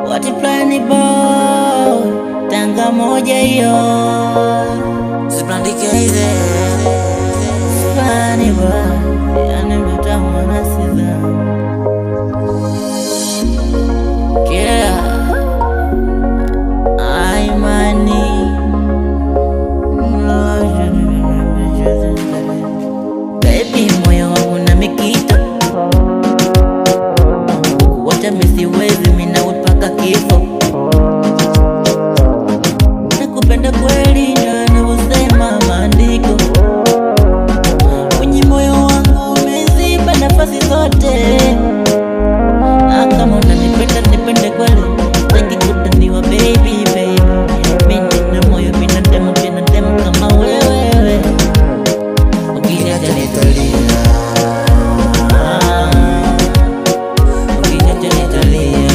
Watiplan boy, Tanga moja hiyo. Siblandike hizi Funny boy, yani mtamu na siza. Yeah, baby, moyo wangu na mikito wote misiwezi, mina utpaka kifo. Nakupenda kweli na navyosema maandiko, kwenye moyo wangu umeziba nafasi zote. Na kama unanipenda nipende kweli, sitaki kudaniwa baby baby. Mimi na moyo binadamu kama wewe, ukiniacha nitalia, ukiniacha nitalia,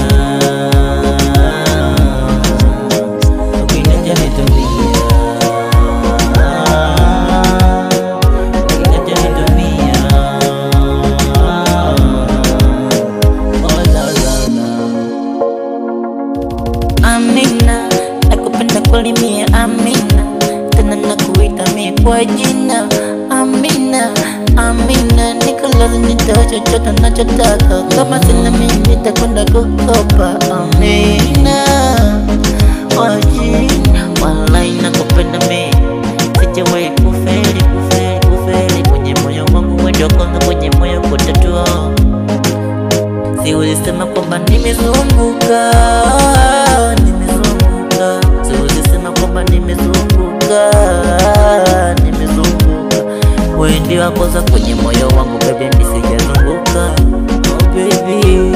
ukiniacha nitalia, ukiniacha nitalia. Oh la la la. Amina, nakupenda kweli mie Amina, tena nakuita mie kwa jina Amina, Amina, nikulazi nitoa chochote nachotaka, kama sina mimi nitakwenda kukopa. Amina, kwa jina, walai nakupenda mie, sijawahi kufeli kwenye moyo wangu, wewe ndio kwanza kwenye moyo kutatua. Si ulisema kwamba nimezunguka, si ulisema kwamba nimezunguka. Wewe ndio wa kwanza kwenye moyo wangu baby, mimi sijazunguka. Oh baby.